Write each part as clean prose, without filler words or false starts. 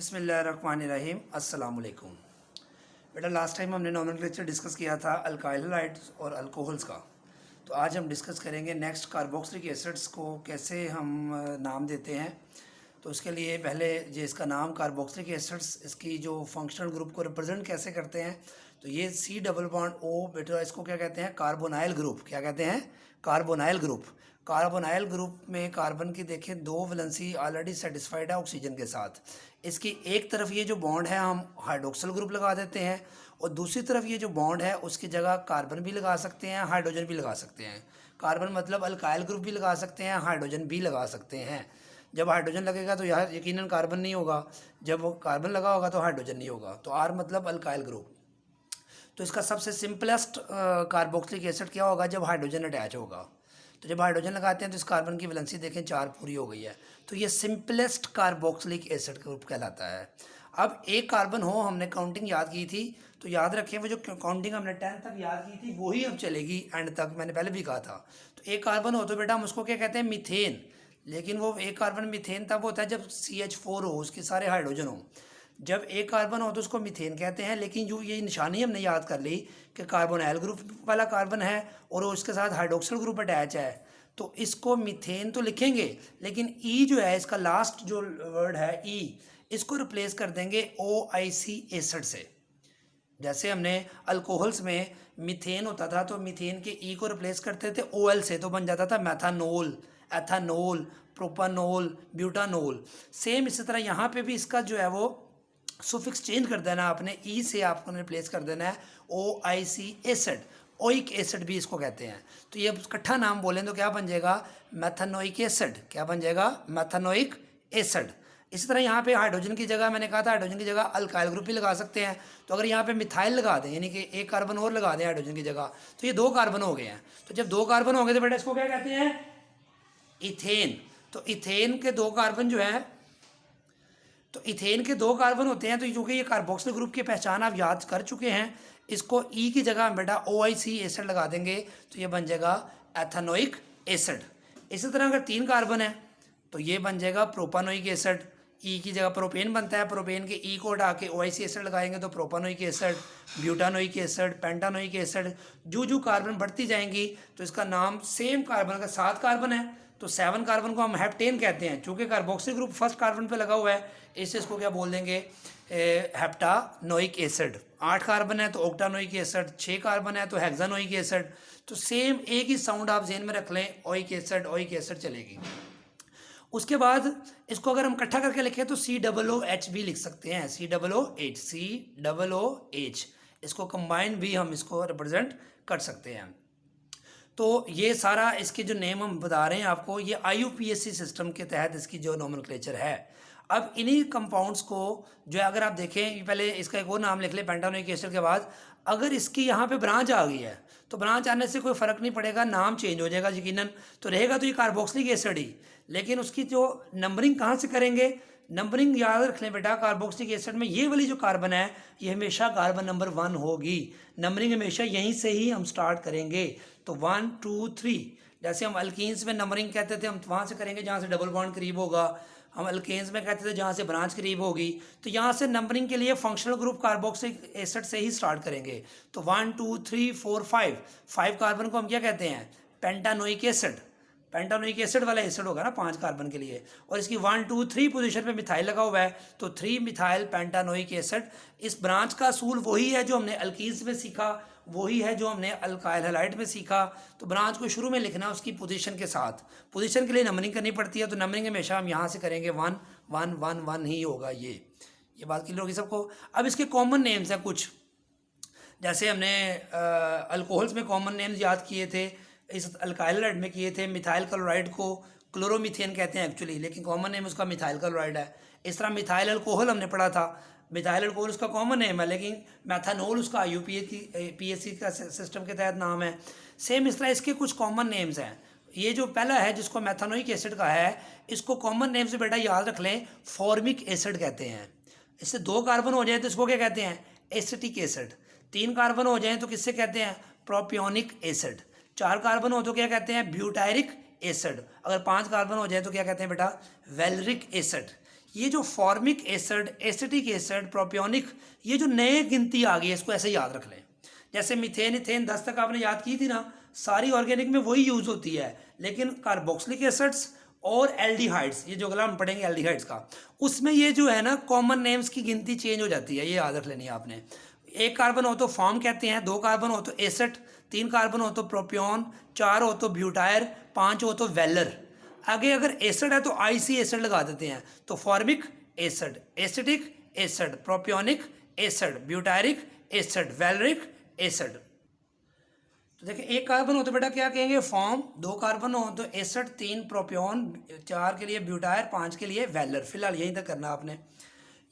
बिस्मिल्लाहिर्रहमानिर्रहीम अस्सलाम वालेकुम। बेटा लास्ट टाइम हमने नॉमेनक्लेचर डिस्कस किया था अल्काइल हैलाइड्स और अल्कोहल्स का। तो आज हम डिस्कस करेंगे नेक्स्ट कार्बोक्सिलिक एसिड्स को कैसे हम नाम देते हैं। तो उसके लिए पहले जो इसका नाम कार्बोक्सिलिक एसिड्स, इसकी जो फंक्शनल ग्रुप को रिप्रेजेंट कैसे करते हैं। तो ये C डबल बॉन्ड O, बेटा इसको क्या कहते हैं, कार्बोनाइल ग्रुप। क्या कहते हैं, कार्बोनाइल ग्रुप। कार्बोनाइल ग्रुप में कार्बन की देखें दो वैलेंसी ऑलरेडी सेटिस्फाइड है ऑक्सीजन के साथ। इसकी एक तरफ ये जो बॉन्ड है हम हाइड्रोक्सिल ग्रुप लगा देते हैं, और दूसरी तरफ ये जो बॉन्ड है उसकी जगह कार्बन भी लगा सकते हैं, हाइड्रोजन भी लगा सकते हैं। कार्बन मतलब अल्काइल ग्रुप भी लगा सकते हैं, हाइड्रोजन भी लगा सकते हैं। जब हाइड्रोजन लगेगा तो यहाँ यकीनन कार्बन नहीं होगा, जब वो कार्बन लगा होगा तो हाइड्रोजन नहीं होगा। तो R मतलब अल्काइल ग्रुप। तो इसका सबसे सिंपलेस्ट कार्बोक्सिलिक एसिड क्या होगा, जब हाइड्रोजन अटैच होगा। तो जब हाइड्रोजन लगाते हैं तो इस कार्बन की वैलेंसी देखें 4 पूरी हो गई है। तो ये सिंपलेस्ट कार्बोक्सिलिक एसिड ग्रुप कहलाता है। अब एक कार्बन हो, हमने काउंटिंग याद की थी, तो याद रखें वो जो काउंटिंग हमने 10 तक याद की थी वही अब चलेगी एंड तक, मैंने पहले भी कहा था। तो एक कार्बन हो तो बेटा हम उसको क्या कहते हैं, मीथेन। लेकिन वो एक कार्बन मीथेन तब होता है जब CH4 हो, उसके सारे हाइड्रोजन हो। जब एक कार्बन हो तो उसको मीथेन कहते हैं। लेकिन जो ये निशानी हमने याद कर ली कि कार्बोनाइल ग्रुप वाला कार्बन है और उसके साथ हाइड्रोक्सिल ग्रुप अटैच है, तो इसको मीथेन तो लिखेंगे, लेकिन ई जो है इसका लास्ट जो वर्ड है ई, इसको रिप्लेस कर देंगे OIC एसिड से। जैसे हमने अल्कोहल्स में मीथेन होता था तो मीथेन के ई को रिप्लेस करते थे OL से, तो बन जाता था methanol, ethanol, propanol, butanol. Same इसी तरह यहाँ पे भी इसका जो है वो सुफिक्स चेंज कर देना आपने, ई से आपको रिप्लेस कर देना है OIC एसिड। ओइक एसिड भी इसको कहते हैं। तो ये इकट्ठा नाम बोलें तो क्या बन जाएगा, मैथानोइक एसिड। क्या बन जाएगा, मैथानोइक एसिड। इसी तरह यहाँ पे हाइड्रोजन की जगह मैंने कहा था हाइड्रोजन की जगह अल्काइल ग्रुप भी लगा सकते हैं। तो अगर यहाँ पे मिथाइल लगा दें, यानी कि एक कार्बन और लगा दें हाइड्रोजन की जगह, तो ये 2 कार्बन हो गए हैं। तो जब 2 कार्बन हो गए तो बेटा इसको क्या कहते हैं, इथेन। तो इथेन के 2 कार्बन जो है, तो इथेन के 2 कार्बन होते हैं। तो चूँकि ये कार्बोक्सिल ग्रुप की पहचान आप याद कर चुके हैं, इसको ई की जगह बेटा OIC एसिड लगा देंगे तो ये बन जाएगा एथानोइक एसिड। इसी तरह अगर 3 कार्बन है तो ये बन जाएगा प्रोपानोइक एसिड। ई की जगह प्रोपेन बनता है, प्रोपेन के ई को हटा के OIC एसिड लगाएंगे तो propanoic acid, butanoic acid, pentanoic acid. जो कार्बन बढ़ती जाएंगी तो इसका नाम सेम कार्बन, अगर 7 कार्बन है तो 7 कार्बन को हम हेप्टेन कहते हैं। चूँकि कार्बोक्सिल ग्रुप फर्स्ट कार्बन पे लगा हुआ है, इससे इसको क्या बोल देंगे, हेप्टानोइक एसिड। 8 कार्बन है तो ऑक्टानोइक एसिड, 6 कार्बन है तो हेक्सानोइक एसिड। तो सेम एक ही साउंड आप ज़हन में रख लें, ओइक एसिड चलेगी। उसके बाद इसको अगर हम इकट्ठा करके लिखें तो COOH भी लिख सकते हैं, COOH। इसको कंबाइन भी हम इसको रिप्रेजेंट कर सकते हैं। तो ये सारा इसके जो नेम हम बता रहे हैं आपको, ये IUPAC सिस्टम के तहत इसकी जो नोमेनक्लेचर है। अब इन्हीं कंपाउंड्स को जो है अगर आप देखें, पहले इसका एक और नाम लिख लें पेंटानोइक एसिड के बाद, अगर इसकी यहाँ पे ब्रांच आ गई है तो ब्रांच आने से कोई फ़र्क नहीं पड़ेगा, नाम चेंज हो जाएगा यकीनन। तो रहेगा तो ये कार्बोक्सिलिक एसिड ही, लेकिन उसकी जो नंबरिंग कहाँ से करेंगे, नंबरिंग याद रख लें बेटा, कार्बोक्सिलिक एसिड में ये वाली जो कार्बन है ये हमेशा कार्बन नंबर 1 होगी। नंबरिंग हमेशा यहीं से ही हम स्टार्ट करेंगे। तो 1 2 3, जैसे हम अल्कीन्स में नंबरिंग कहते थे हम वहाँ से करेंगे जहाँ से डबल बॉन्ड करीब होगा। हम अल्केन्स में कहते थे जहाँ से ब्रांच करीब होगी। तो यहाँ से नंबरिंग के लिए फंक्शनल ग्रुप कार्बोक्सिलिक एसिड से ही स्टार्ट करेंगे। तो 1 2 3 4 5 कार्बन को हम क्या कहते हैं, पेंटानोइक एसिड। पेंटानोइक एसिड वाला एसिड होगा ना 5 कार्बन के लिए, और इसकी 1 2 3 पोजीशन पे मिथाइल लगा हुआ है तो 3 मिथाइल पेंटानोइक एसिड। इस ब्रांच का असूल वही है जो हमने अल्कीन्स में सीखा, वही है जो हमने अल्काइल हैलाइड में सीखा। तो ब्रांच को शुरू में लिखना उसकी पोजीशन के साथ, पोजीशन के लिए नंबरिंग करनी पड़ती है। तो नंबरिंग हमेशा हम यहाँ से करेंगे 1 1 1 1 ही होगा। ये बात क्लियर होगी सबको। अब इसके कॉमन नेम्स हैं कुछ, जैसे हमने अल्कोहल्स में कॉमन नेम्स याद किए थे, इस अल्काइल हैलाइड में किए थे। मिथाइल क्लोराइड को क्लोरोमीथेन कहते हैं एक्चुअली, लेकिन कॉमन नेम उसका मिथाइल क्लोराइड है। इस तरह मिथाइल अल्कोहल हमने पढ़ा था, मिथाइल अल्कोहल उसका कॉमन नेम है, लेकिन मैथानोल उसका IUPAC का सिस्टम के तहत नाम है। सेम इस तरह इसके कुछ कॉमन नेम्स हैं। ये जो पहला है जिसको मैथानोइक एसिड का है, इसको कॉमन नेम से बेटा याद रख लें, फॉर्मिक एसिड कहते हैं। इससे 2 कार्बन हो जाए तो इसको क्या कहते हैं, एसिटिक एसिड। 3 कार्बन हो जाए तो किससे कहते हैं, प्रोपियोनिक एसिड। 4 कार्बन हो तो क्या कहते हैं, ब्यूटायरिक एसिड। अगर 5 कार्बन हो जाए तो क्या कहते हैं बेटा, वेलरिक एसिड। ये जो formic acid, acetic acid, propionic, ये जो नए गिनती आ गई है इसको ऐसे याद रख लें। जैसे मीथेन, इथेन 10 तक आपने याद की थी ना, सारी ऑर्गेनिक में वही यूज़ होती है, लेकिन कार्बोक्सिलिक एसिड्स और एल्डिहाइड्स, ये जो अगला हम पढ़ेंगे एल्डिहाइड्स का, उसमें ये जो है ना कॉमन नेम्स की गिनती चेंज हो जाती है, ये याद रख लेनी है आपने। एक कार्बन हो तो फॉर्म कहते हैं, 2 कार्बन हो तो एसिड, 3 कार्बन हो तो प्रोपियोन, 4 हो तो ब्यूटायर, 5 हो तो वेलर। आगे अगर एसिड है तो आईसी एसिड लगा देते हैं, तो formic acid, acetic acid, propionic acid, butyric acid, valeric acid. तो देखिए एक कार्बन हो तो बेटा क्या कहेंगे फॉर्म, 2 कार्बन हो तो एसिड, 3 प्रोपियोन, 4 के लिए ब्यूटायर, 5 के लिए वेलर। फिलहाल यहीं तक करना आपने।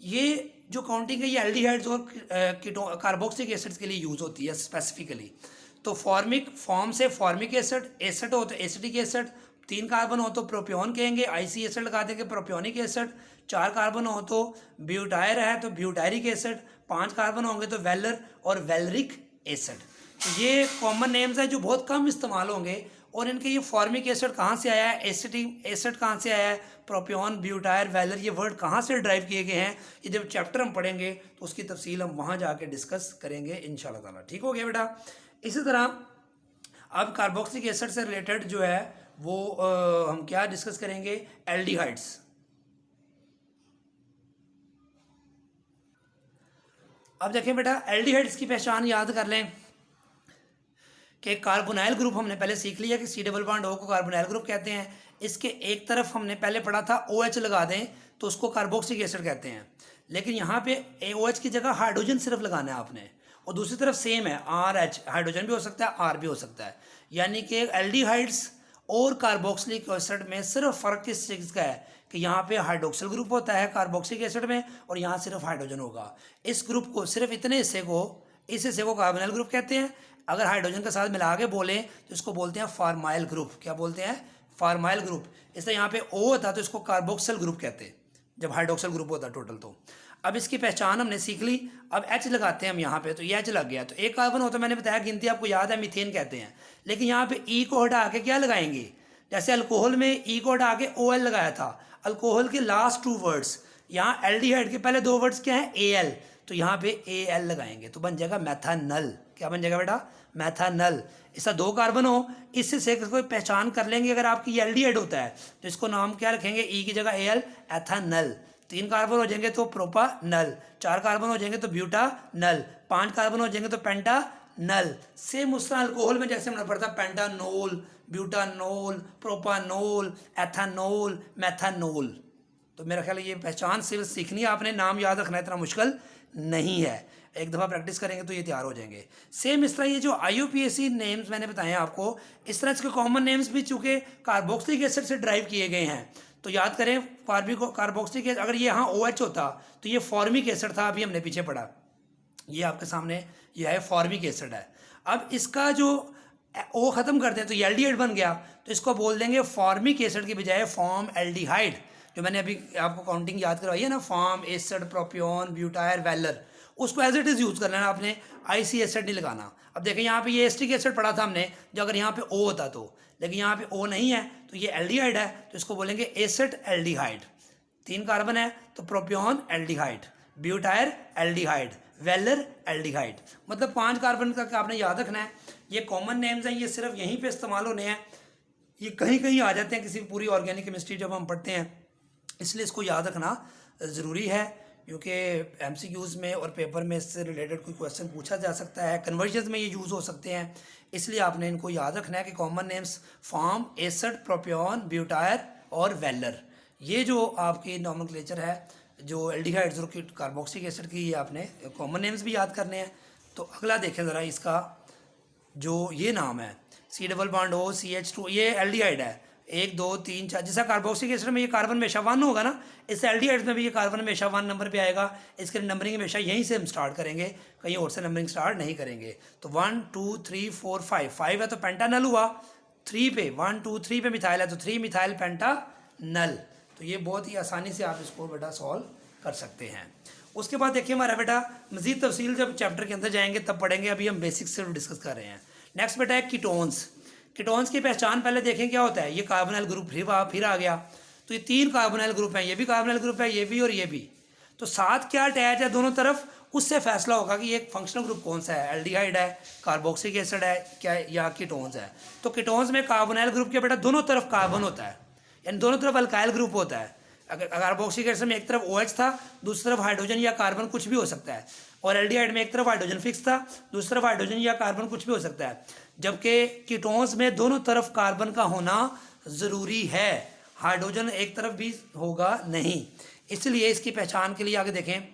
ये जो काउंटिंग है ये एल्डिहाइड्स और कार्बोक्सिलिक एसिड्स के लिए यूज़ होती है स्पेसिफिकली। तो फॉर्म से फॉर्मिक एसिड, एसिड हो तो एसिटिक एसिड, 3 कार्बन हो तो प्रोपियोन कहेंगे, आईसी एसिड लगा देंगे प्रोपियोनिक एसिड, 4 कार्बन हो तो ब्यूटायर है तो ब्यूटायरिक एसिड, 5 कार्बन होंगे तो वेलर और वेलरिक एसिड। तो ये कॉमन नेम्स हैं जो बहुत कम इस्तेमाल होंगे। और इनके ये फॉर्मिक एसिड कहाँ से आया है, एसिटिक एसिड कहाँ से आया है, प्रोपियोन, ब्यूटायर, वेलर, ये वर्ड कहाँ से ड्राइव किए गए हैं, ये जब चैप्टर हम पढ़ेंगे तो उसकी तफसील हम वहाँ जाके डिस्कस करेंगे इंशाल्लाह ताला। ठीक हो गया बेटा। इसी तरह अब कार्बोक्सिलिक एसिड से रिलेटेड जो है वो हम क्या डिस्कस करेंगे, एल्डिहाइड्स। अब देखें बेटा एल्डिहाइड्स की पहचान याद कर लें कि कार्बोनाइल ग्रुप हमने पहले सीख लिया कि सी डबल बॉन्ड ओ को कार्बोनाइल ग्रुप कहते हैं। इसके एक तरफ हमने पहले पढ़ा था OH लगा दें तो उसको कार्बोक्सिलिक एसिड कहते हैं, लेकिन यहाँ पे OH की जगह हाइड्रोजन सिर्फ लगाना है आपने, और दूसरी तरफ सेम है RH, हाइड्रोजन भी हो सकता है R भी हो सकता है। यानी कि एल्डिहाइड्स और कार्बोक्सिलिक एसिड में सिर्फ फ़र्क किस चीज़ का है कि यहाँ पे हाइड्रोक्सिल ग्रुप होता है कार्बोक्सिलिक एसिड में और यहाँ सिर्फ हाइड्रोजन होगा। इस ग्रुप को सिर्फ इतने हिस्से को, इस हिस्से को कार्बोनाइल ग्रुप कहते हैं। अगर हाइड्रोजन के साथ मिला के बोलें तो इसको बोलते हैं फार्माइल ग्रुप। क्या बोलते हैं, फार्माइल ग्रुप। इसलिए यहाँ पे O होता तो इसको कार्बोक्सिल ग्रुप कहते हैं जब हाइड्रोक्सिल ग्रुप होता टोटल। तो अब इसकी पहचान हमने सीख ली। अब H लगाते हैं हम यहाँ पे, तो ये H लग गया। तो एक कार्बन होता, मैंने बताया गिनती आपको याद है, मीथेन कहते हैं, लेकिन यहाँ पे E को हटा के क्या लगाएंगे, जैसे अल्कोहल में E को हटा के OL लगाया था, अल्कोहल के लास्ट 2 वर्ड्स, यहाँ एल्डिहाइड के पहले 2 वर्ड्स क्या है AL, तो यहाँ पे AL लगाएंगे तो बन जाएगा मैथानल। क्या बन जाएगा बेटा, मैथानल। इसका 2 कार्बन हो, इससे से कोई पहचान कर लेंगे। अगर आपकी एल्डिहाइड होता है तो इसको नाम क्या रखेंगे, E की जगह AL, एथानल। 3 कार्बन हो जाएंगे तो प्रोपानल, 4 कार्बन हो जाएंगे तो ब्यूटानल, 5 कार्बन हो जाएंगे तो पेंटानल। सेम उस तरह अल्कोहल में जैसे हमने पढ़ा था पेंटानोल, ब्यूटानोल, प्रोपानोल, एथानोल, मैथानोल। तो मेरा ख्याल है ये पहचान सिर्फ सीखनी है आपने, नाम याद रखना इतना मुश्किल नहीं है, एक दफ़ा प्रैक्टिस करेंगे तो ये तैयार हो जाएंगे। सेम इस तरह ये जो IUPAC नेम्स मैंने बताए हैं आपको, इस तरह इसके कॉमन नेम्स भी चूँकि कार्बोक्सिलिक एसिड से ड्राइव किए गए हैं, तो याद करें कार्बोक्सिलिक एसिड, अगर ये यहाँ OH होता तो ये फॉर्मिक एसिड था, अभी हमने पीछे पढ़ा, ये आपके सामने ये है फॉर्मिक एसिड है। अब इसका जो O ख़त्म कर दें तो ये एल्डिहाइड बन गया, तो इसको बोल देंगे फॉर्मिक एसिड की बजाय फॉर्म एल्डिहाइड। जो मैंने अभी आपको काउंटिंग याद करवाई है ना, फॉर्म, एसिड, प्रोपियोन, ब्यूटायर, वेलर, उसको एज इट इज़ यूज़ कर लेना आपने, IC एसिड नहीं लगाना। अब देखें यहाँ पे ये एस्टिक एसिड पढ़ा था हमने, जो अगर यहाँ पे O होता तो, लेकिन यहाँ पे O नहीं है तो ये एल्डिहाइड है, तो इसको बोलेंगे एसिड एल्डिहाइड। 3 कार्बन है तो प्रोपियोन एल्डिहाइड, ब्यूटायर एल्डिहाइड, वेलर एल्डिहाइड। मतलब 5 कार्बन का आपने याद रखना है। ये कॉमन नेम्स हैं, ये सिर्फ यहीं पे इस्तेमाल होने हैं, ये कहीं कहीं आ जाते हैं किसी पूरी ऑर्गेनिक केमिस्ट्री जब हम पढ़ते हैं, इसलिए इसको याद रखना ज़रूरी है, क्योंकि MCQs में और पेपर में इससे रिलेटेड कोई क्वेश्चन पूछा जा सकता है, कन्वर्जन्स में ये यूज़ हो सकते हैं, इसलिए आपने इनको याद रखना है कि कॉमन नेम्स फॉर्म, एसिड, प्रोपियोन, ब्यूटायर और वेलर, ये जो आपकी नॉमेनक्लेचर है जो एल्डिहाइड्स और कार्बोक्सिलिक एसिड की, ये आपने कॉमन नेम्स भी याद करने हैं। तो अगला देखें ज़रा, इसका जो ये नाम है C double bond O CH2, ये एल्डिहाइड है, 1 2 3 4, जैसा कार्बोक्सिलिक एसिड में ये कार्बन हमेशा 1 होगा ना, इस एल्डिहाइड्स में भी ये कार्बन हमेशा 1 नंबर पे आएगा। इसके नंबरिंग हमेशा यहीं से हम स्टार्ट करेंगे, कहीं और से नंबरिंग स्टार्ट नहीं करेंगे। तो 1 2 3 4 5 है तो पेंटानल हुआ, 3 पे 1 2 3 पे मिथाइल है तो 3 मिथाइल पेंटानल। तो ये बहुत ही आसानी से आप इसको बेटा सॉल्व कर सकते हैं। उसके बाद देखिए हमारा बेटा मज़ीद तफसील जब चैप्टर के अंदर जाएंगे तब पढ़ेंगे, अभी हम बेसिक्स सिर्फ डिस्कस कर रहे हैं। नेक्स्ट बेटा है कीटोन्स। कीटोन्स की पहचान पहले देखें क्या होता है। ये कार्बोनाइल ग्रुप फिर आ गया, तो ये 3 कार्बोनाइल ग्रुप हैं, ये भी कार्बोनाइल ग्रुप है, ये भी और ये भी। तो साथ क्या अटैच है दोनों तरफ, उससे फैसला होगा कि ये फंक्शनल ग्रुप कौन सा है, एल्डिहाइड है, कार्बोक्सिलिक एसिड है क्या, या कीटोन्स है। तो कीटोन्स में कार्बोनाइल ग्रुप के बेटा दोनों तरफ कार्बन होता है, यानी दोनों तरफ अल्काइल ग्रुप होता है। अगर कार्बोक्सिलिक एसिड में एक तरफ OH था, दूसरी तरफ हाइड्रोजन या कार्बन कुछ भी हो सकता है, और एल्डिहाइड में एक तरफ हाइड्रोजन फिक्स था, दूसरी तरफ हाइड्रोजन या कार्बन कुछ भी हो सकता है। जबकि कीटोन्स में दोनों तरफ कार्बन का होना ज़रूरी है, हाइड्रोजन एक तरफ भी होगा नहीं। इसलिए इसकी पहचान के लिए आगे देखें,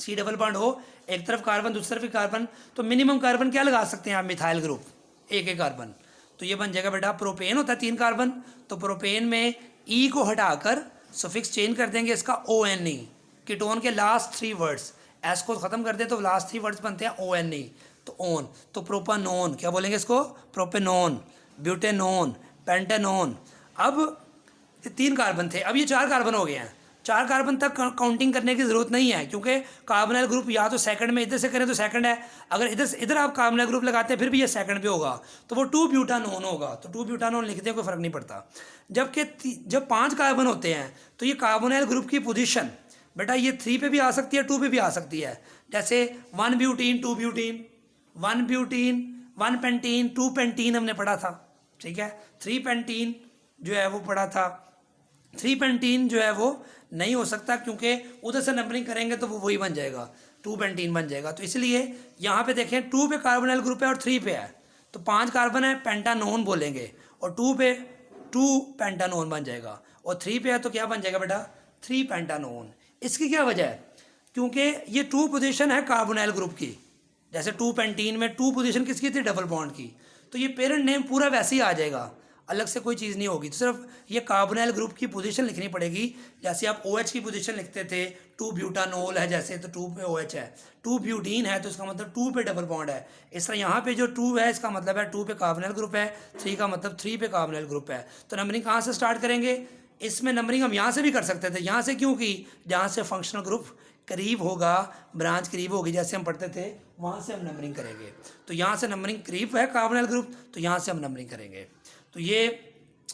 C डबल बॉन्ड हो, एक तरफ कार्बन दूसरी तरफ कार्बन, तो मिनिमम कार्बन क्या लगा सकते हैं आप, मिथाइल ग्रुप, एक कार्बन। तो ये बन जाएगा बेटा, प्रोपेन होता है 3 कार्बन, तो प्रोपेन में E को हटाकर सफिक्स चेंज कर देंगे इसका ONE, कीटोन के लास्ट 3 वर्ड्स, S को ख़त्म कर दे तो लास्ट 3 वर्ड्स बनते हैं ONE, तो ओन, तो प्रोपानोन, क्या बोलेंगे इसको, प्रोपेनोन, ब्यूटेनोन, पेंटेनोन। अब 3 कार्बन थे, अब ये 4 कार्बन हो गए हैं। 4 कार्बन तक काउंटिंग करने की ज़रूरत नहीं है, क्योंकि कार्बोनाइल ग्रुप या तो सेकंड में इधर से करें तो सेकंड है, अगर इधर से इधर आप कार्बोनाइल ग्रुप लगाते हैं फिर भी ये सेकंड पे होगा, तो वो 2 ब्यूटानोन होगा, तो 2 ब्यूटानोन लिखते हैं, कोई फ़र्क नहीं पड़ता। जबकि जब 5 कार्बन होते हैं तो ये कार्बोनाइल ग्रुप की पोजीशन बेटा ये 3 पे भी आ सकती है, 2 पे भी आ सकती है। जैसे 1 butene 2 butene, 1 butene 1 pentene 2 pentene हमने पढ़ा था, ठीक है। 3 पेंटीन जो है वो पढ़ा था, 3 पेंटीन जो है वो नहीं हो सकता, क्योंकि उधर से नंबरिंग करेंगे तो वो वही बन जाएगा, 2 पेंटीन बन जाएगा। तो इसलिए यहाँ पे देखें 2 पे कार्बोनाइल ग्रुप है और 3 पे है, तो 5 कार्बन है, पेंटानोन बोलेंगे, और 2 पे 2 पेंटानोन बन जाएगा, और 3 पे है तो क्या बन जाएगा बेटा, 3 पेंटानोन। इसकी क्या वजह है, क्योंकि ये 2 पोजीशन है कार्बोनाइल ग्रुप की, जैसे 2 पेंटीन में 2 पोजीशन किसकी थी, डबल बॉन्ड की, तो ये पेरेंट नेम पूरा वैसे ही आ जाएगा, अलग से कोई चीज़ नहीं होगी, तो सिर्फ ये कार्बोनाइल ग्रुप की पोजीशन लिखनी पड़ेगी। जैसे आप OH की पोजीशन लिखते थे, 2 ब्यूटानोल है जैसे, तो 2 पे OH है, 2 ब्यूटीन है तो इसका मतलब 2 पे डबल बॉन्ड है। इस तरह यहाँ पे जो 2 है इसका मतलब है 2 पे कार्बोनाइल ग्रुप है, 3 का मतलब 3 पे कार्बोनाइल ग्रुप है। तो नंबरिंग कहाँ से स्टार्ट करेंगे, इसमें नंबरिंग हम यहाँ से भी कर सकते थे, यहाँ से क्यों की, जहाँ से फंक्शनल ग्रुप करीब होगा, ब्रांच करीब होगी, जैसे हम पढ़ते थे वहाँ से हम नंबरिंग करेंगे। तो यहाँ से नंबरिंग करीब है कार्बोनाइल ग्रुप, तो यहाँ से हम नंबरिंग करेंगे। तो ये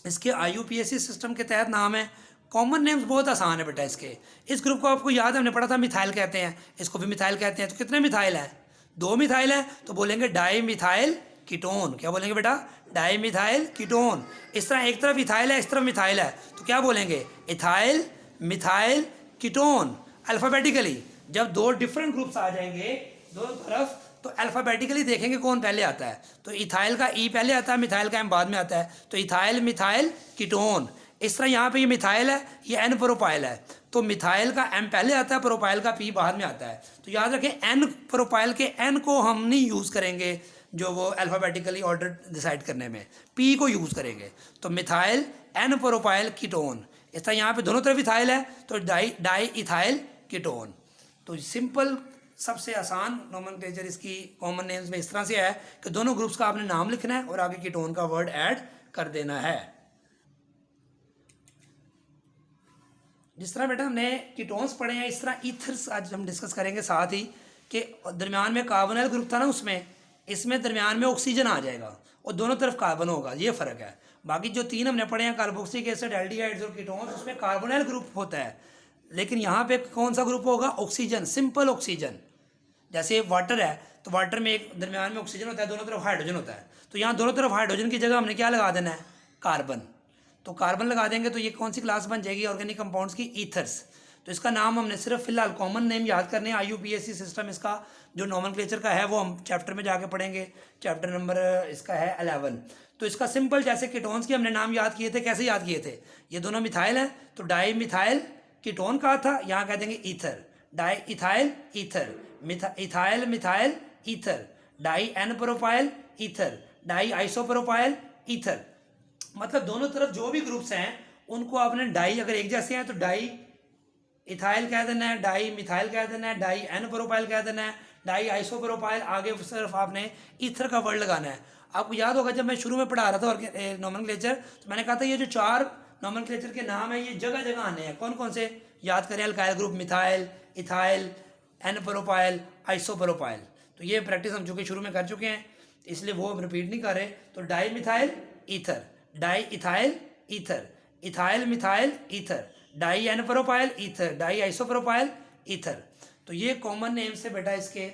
इसके IUPAC सिस्टम के तहत नाम है। कॉमन नेम्स बहुत आसान है बेटा इसके। इस ग्रुप को आपको याद है, हमने पढ़ा था मिथाइल कहते हैं, इसको भी मिथाइल कहते हैं। तो कितने मिथाइल हैं, 2 मिथाइल है, तो बोलेंगे डाई मिथाइल कीटोन। क्या बोलेंगे बेटा, डाई मिथाइल कीटोन। इस तरह एक तरफ इथाइल है, इस तरफ मिथाइल है, तो क्या बोलेंगे, इथाइल मिथाइल कीटोन। अल्फ़ाबेटिकली जब 2 डिफरेंट ग्रुप्स आ जाएंगे दोनों तरफ, तो अल्फ़ाबेटिकली देखेंगे कौन पहले आता है, तो इथाइल का E पहले आता है, मिथाइल का M बाद में आता है, तो इथाइल मिथाइल कीटोन। इस तरह यहाँ पे ये मिथाइल है, ये N प्रोपाइल है, तो मिथाइल का M पहले आता है, प्रोपाइल का P बाद में आता है। तो याद रखें N प्रोपाइल के N को हम नहीं यूज़ करेंगे जो वो अल्फ़ाबेटिकली ऑर्डर डिसाइड करने में, P को यूज़ करेंगे। तो मिथाइल N प्रोपाइल कीटोन। इस तरह यहाँ पे दोनों तरफ इथाइल है, तो डाई इथाइल कीटोन। तो सिंपल सबसे आसान नोमेनक्लेचर इसकी कॉमन नेम्स में इस तरह से है कि दोनों ग्रुप्स का आपने नाम लिखना है और आगे कीटोन का वर्ड ऐड कर देना है। जिस तरह बेटा हमने कीटोन्स पढ़े हैं, इस तरह ईथर्स आज हम डिस्कस करेंगे, साथ ही कि दरमियान में कार्बोनाइल ग्रुप था ना, उसमें इसमें दरमियान में ऑक्सीजन आ जाएगा और दोनों तरफ कार्बन होगा, ये फ़र्क है। बाकी जो 3 हमने पढ़े हैं, कार्बोक्सिलिक एसिड, एल्डिहाइड्स और कीटोन्स, उसमें कार्बोनाइल ग्रुप होता है, लेकिन यहाँ पे कौन सा ग्रुप होगा, ऑक्सीजन, सिंपल ऑक्सीजन। जैसे वाटर है तो वाटर में एक दरमियान में ऑक्सीजन होता है, दोनों तरफ हाइड्रोजन होता है, तो यहाँ दोनों तरफ हाइड्रोजन की जगह हमने क्या लगा देना है, कार्बन। तो कार्बन लगा देंगे तो ये कौन सी क्लास बन जाएगी, ऑर्गेनिक कंपाउंड्स की, ईथर्स। तो इसका नाम हमने सिर्फ फिलहाल कॉमन नेम याद करने हैं। IUPAC सिस्टम इसका जो नोमेनक्लेचर का है वो हम चैप्टर में जाके पढ़ेंगे, चैप्टर नंबर इसका है 11। तो इसका सिंपल जैसे कीटोन्स के हमने नाम याद किए थे, कैसे याद किए थे, ये दोनों मिथाइल हैं तो डाई मिथाइल कीटोन कहा था, यहाँ कह देंगे ether, diethyl ether, ethyl methyl ether, di N propyl ether, diisopropyl ether. मतलब दोनों तरफ जो भी ग्रुप्स हैं उनको आपने डाई, अगर एक जैसे हैं तो डाई इथाइल कह देना है, डाई मिथाइल कह देना है, डाई N प्रोपाइल कह देना है, डाई आइसोप्रोपाइल, आगे सिर्फ आपने ईथर का वर्ड लगाना है। आपको याद होगा जब मैं शुरू में पढ़ा रहा था और नोमेनक्लेचर, तो मैंने कहा था ये जो 4 नोमेनक्लेचर के नाम है ये जगह जगह आने हैं। कौन कौन से याद करें, alkyl group, methyl, ethyl, N propyl, isopropyl. तो ये प्रैक्टिस हम चूँकि शुरू में कर चुके हैं इसलिए वो हम रिपीट नहीं कर रहे। तो dimethyl ether, diethyl ether, ethyl methyl ether, di n propyl ether, diisopropyl ether. तो ये कॉमन नेम से बेटा इसके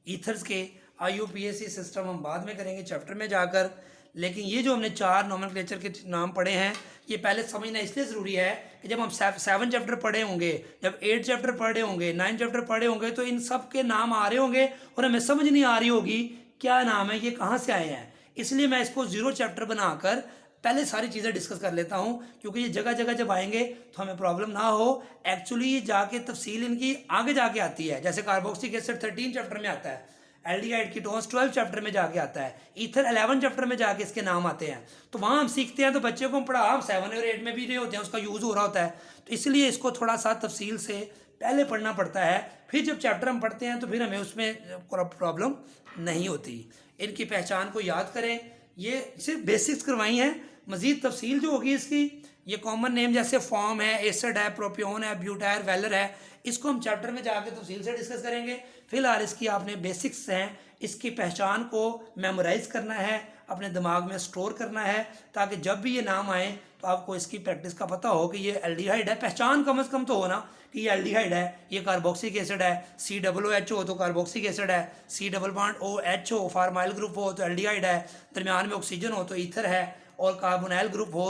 ईथर्स के IUPAC सिस्टम हम बाद में करेंगे चैप्टर में जाकर। लेकिन ये जो हमने 4 नोमेनक्लेचर के नाम पढ़े हैं, ये पहले समझना इसलिए ज़रूरी है कि जब हम 7 चैप्टर पढ़े होंगे, जब 8 चैप्टर पढ़े होंगे, 9 चैप्टर पढ़े होंगे, तो इन सब के नाम आ रहे होंगे और हमें समझ नहीं आ रही होगी क्या नाम है, ये कहाँ से आए हैं। इसलिए मैं इसको 0 चैप्टर बनाकर पहले सारी चीज़ें डिस्कस कर लेता हूँ, क्योंकि ये जगह जगह जब आएंगे तो हमें प्रॉब्लम ना हो। एक्चुअली जाके तफसील इनकी आगे जाके आती है, जैसे कार्बोक्सिलिक एसिड 13 चैप्टर में आता है, एल्डिहाइड कीटोन्स 12 चैप्टर में जाके आता है, ईथर 11 चैप्टर में जाके इसके नाम आते हैं। तो वहाँ हम सीखते हैं, तो बच्चे को हम पढ़ा, हम 7 और 8 में भी रहे होते हैं, उसका यूज़ हो रहा होता है। तो इसलिए इसको थोड़ा सा तफसील से पहले पढ़ना पड़ता है, फिर जब चैप्टर हम पढ़ते हैं तो फिर हमें उसमें प्रॉब्लम नहीं होती। इनकी पहचान को याद करें, ये सिर्फ बेसिक्स करवाई हैं, मज़ीद तफसील जो होगी इसकी, ये कॉमन नेम जैसे फॉर्म है, एसिड है, प्रोपियोन है, ब्यूटायर, वेलर है, इसको हम चैप्टर में जाके तफसील से डिस्कस करेंगे। फिलहाल इसकी आपने बेसिक्स हैं, इसकी पहचान को मेमोराइज करना है, अपने दिमाग में स्टोर करना है, ताकि जब भी ये नाम आए तो आपको इसकी प्रैक्टिस का पता हो कि ये एल्डिहाइड है। पहचान कम से कम तो हो ना कि ये एल्डिहाइड है, ये कार्बोक्सिलिक एसिड है, COOH हो तो कार्बोक्सिलिक एसिड है, C+OH हो, फार्माइल ग्रुप हो तो एल्डिहाइड है, दरमियान में ऑक्सीजन हो तो ईथर है, और कार्बोनाइल ग्रुप हो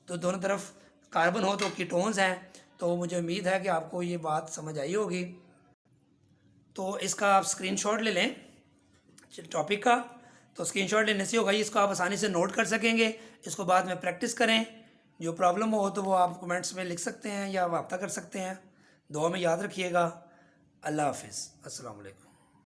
तो दोनों तरफ कार्बन हो तो कीटोन्स हैं। तो मुझे उम्मीद है कि आपको ये बात समझ आई होगी। तो इसका आप स्क्रीनशॉट ले लें टॉपिक का, तो स्क्रीनशॉट लेने से होगा, इसको आप आसानी से नोट कर सकेंगे, इसको बाद में प्रैक्टिस करें। जो प्रॉब्लम हो तो वो आप कमेंट्स में लिख सकते हैं या वाब्ता कर सकते हैं। दुआ में याद रखिएगा। अल्लाह हाफिज़, अस्सलाम वालेकुम।